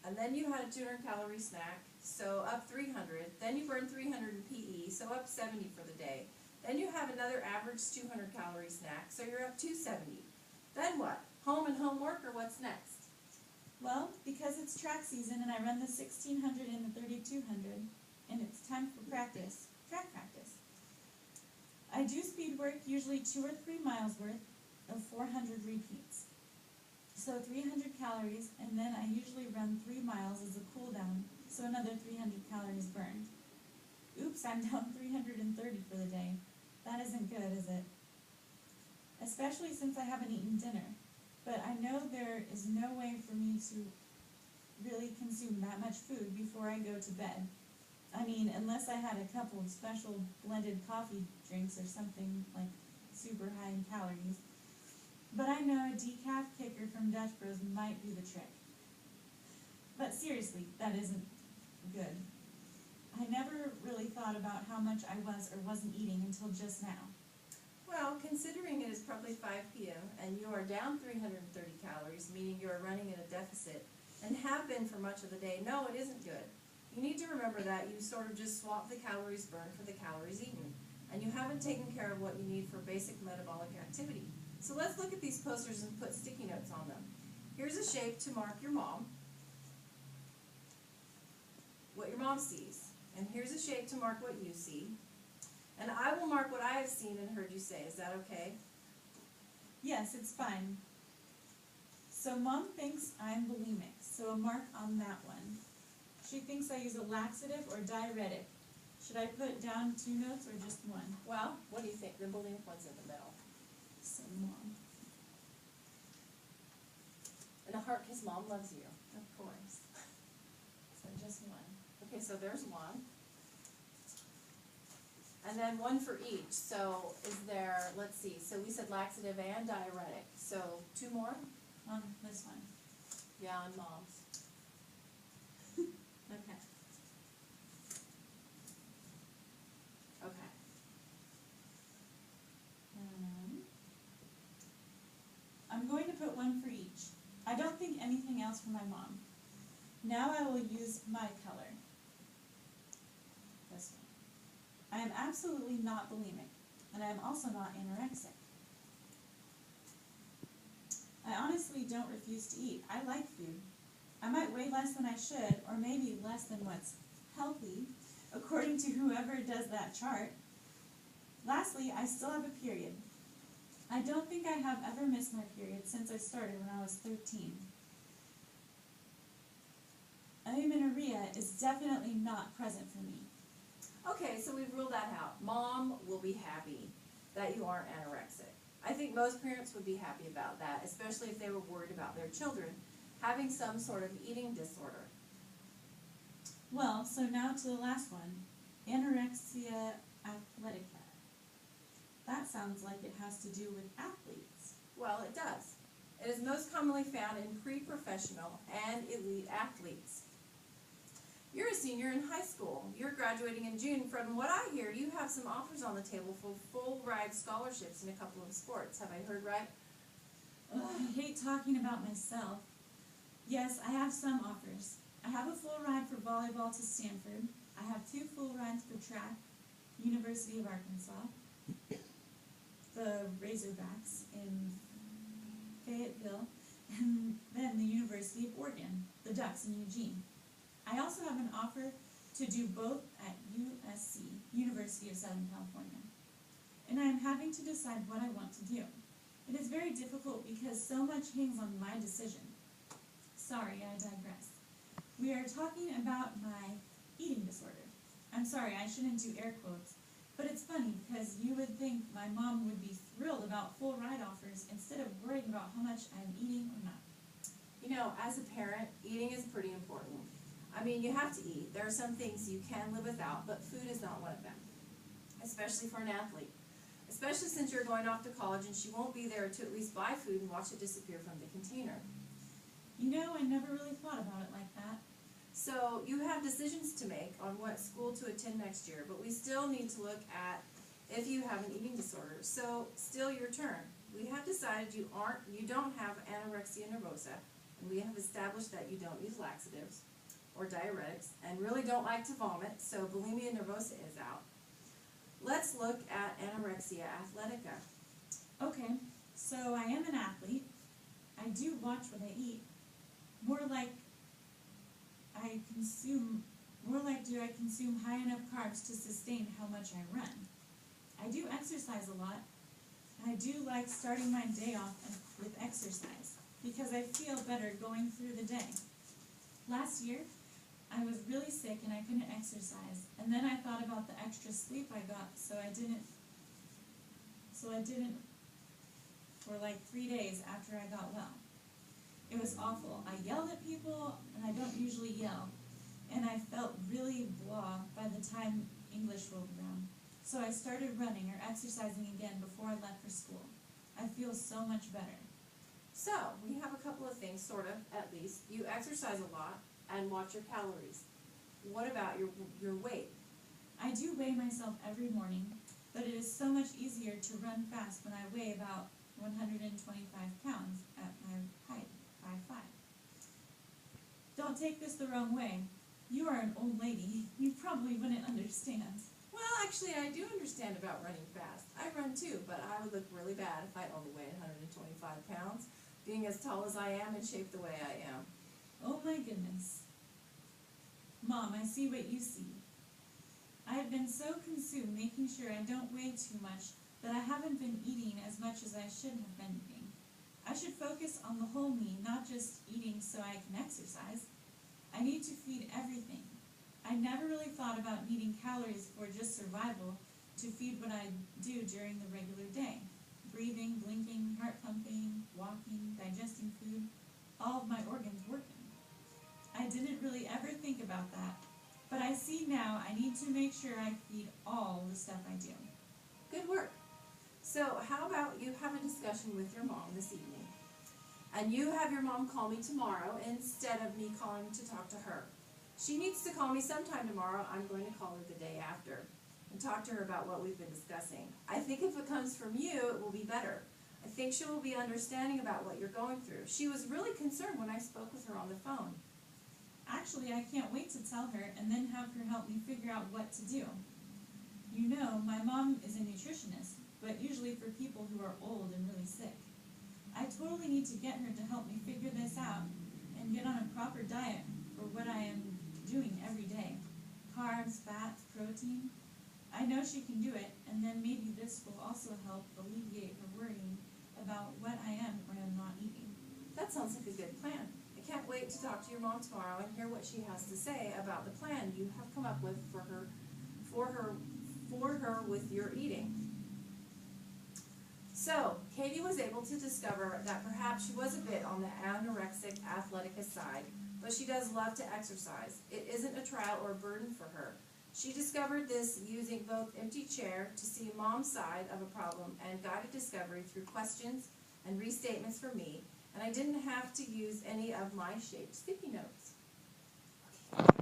and then you had a 200 calorie snack, so up 300. Then you burned 300 in PE, so up 70 for the day. Then you have another average 200 calorie snack, so you're up 270. Then what? Home and homework, or what's next? Well, because it's track season and I run the 1600 and the 3200, and it's time for practice, track practice. I do speed work, usually 2 or 3 miles worth of 400 repeats. So 300 calories, and then I usually run 3 miles as a cool down, so another 300 calories burned. Oops, I'm down 330 for the day. That isn't good, is it? Especially since I haven't eaten dinner. But I know there is no way for me to really consume that much food before I go to bed. I mean, unless I had a couple of special blended coffee drinks or something like super high in calories. But I know a decaf kicker from Dutch Bros might do the trick. But seriously, that isn't good. I never really thought about how much I was or wasn't eating until just now. Well, considering it is probably 5 p.m. and you are down 330 calories, meaning you are running in a deficit, and have been for much of the day, no, it isn't good. You need to remember that you sort of just swap the calories burned for the calories eaten, and you haven't taken care of what you need for basic metabolic activity. So let's look at these posters and put sticky notes on them. Here's a shape to mark your mom, what your mom sees, and here's a shape to mark what you see. And I will mark what I have seen and heard you say. Is that okay? Yes, it's fine. So Mom thinks I'm bulimic, so a mark on that one. She thinks I use a laxative or diuretic. Should I put down 2 notes or just one? Well, what do you think? The bulimic one's in the middle. So Mom. And a heart because Mom loves you. Of course. So just one. Okay, so there's one. And then one for each. So is there, let's see, so we said laxative and diuretic. So 2 more? On this one. Yeah, on Mom's. Okay. Okay. I'm going to put one for each. I don't think anything else for my mom. Now I will use my color. This one. I am absolutely not bulimic, and I am also not anorexic. I honestly don't refuse to eat. I like food. I might weigh less than I should, or maybe less than what's healthy, according to whoever does that chart. Lastly, I still have a period. I don't think I have ever missed my period since I started when I was 13. Amenorrhea is definitely not present for me. Okay, so we've ruled that out. Mom will be happy that you aren't anorexic. I think most parents would be happy about that, especially if they were worried about their children having some sort of eating disorder. Well, so now to the last one, anorexia athletica. That sounds like it has to do with athletes. Well, it does. It is most commonly found in pre-professional and elite athletes. You're a senior in high school. You're graduating in June. From what I hear, you have some offers on the table for full ride scholarships in a couple of sports. Have I heard right? Ugh, I hate talking about myself. Yes, I have some offers. I have a full ride for volleyball to Stanford. I have 2 full rides for track, University of Arkansas, the Razorbacks in Fayetteville, and then the University of Oregon, the Ducks in Eugene. I also have an offer to do both at USC, University of Southern California. And I am having to decide what I want to do. It is very difficult because so much hangs on my decision. Sorry, I digress. We are talking about my eating disorder. I'm sorry, I shouldn't do air quotes, but it's funny because you would think my mom would be thrilled about full ride offers instead of worrying about how much I'm eating or not. You know, as a parent, eating is pretty important. I mean, you have to eat. There are some things you can live without, but food is not one of them, especially for an athlete. Especially since you're going off to college and she won't be there to at least buy food and watch it disappear from the container. You know, I never really thought about it like that. So you have decisions to make on what school to attend next year, but we still need to look at if you have an eating disorder. So still your turn. We have decided you don't have anorexia nervosa, and we have established that you don't use laxatives or diuretics, and really don't like to vomit, so bulimia nervosa is out. Let's look at anorexia athletica. Okay, so I am an athlete. I do watch what I eat. More like do I consume high enough carbs to sustain how much I run. I do exercise a lot. I do like starting my day off with exercise because I feel better going through the day. Last year, I was really sick and I couldn't exercise, and then I thought about the extra sleep I got, so I didn't for like 3 days after I got well. It was awful. I yelled at people, and I don't usually yell, and I felt really blah by the time English rolled around. So I started running or exercising again before I left for school. I feel so much better. So, we have a couple of things, sort of, at least. You exercise a lot and watch your calories. What about your weight? I do weigh myself every morning, but it is so much easier to run fast when I weigh about 125 pounds at my height, 5'5". Don't take this the wrong way. You are an old lady. You probably wouldn't understand. Well, actually, I do understand about running fast. I run too, but I would look really bad if I only weighed 125 pounds, being as tall as I am and shaped the way I am. Oh my goodness. Mom, I see what you see. I have been so consumed making sure I don't weigh too much that I haven't been eating as much as I should have been eating. I should focus on the whole me, not just eating so I can exercise. I need to feed everything. I never really thought about needing calories for just survival to feed what I do during the regular day. Breathing, blinking, heart pumping, walking, digesting food, all of my organs working. I didn't really ever think about that, but I see now I need to make sure I feed all the stuff I do. Good work. So how about you have a discussion with your mom this evening, and you have your mom call me tomorrow instead of me calling to talk to her. She needs to call me sometime tomorrow. I'm going to call her the day after and talk to her about what we've been discussing. I think if it comes from you, it will be better. I think she will be understanding about what you're going through. She was really concerned when I spoke with her on the phone. Actually, I can't wait to tell her and then have her help me figure out what to do. You know, my mom is a nutritionist, but usually for people who are old and really sick. I totally need to get her to help me figure this out and get on a proper diet for what I am doing every day. Carbs, fats, protein. I know she can do it, and then maybe this will also help alleviate her worrying about what I am or am not eating. That sounds like a good plan. I can't wait to talk to your mom tomorrow and hear what she has to say about the plan you have come up with for her with your eating. So, Katie was able to discover that perhaps she was a bit on the anorexic athletica side, but she does love to exercise. It isn't a trial or a burden for her. She discovered this using both Empty Chair to see Mom's side of a problem and guided discovery through questions and restatements for me, and I didn't have to use any of my shaped sticky notes. Okay.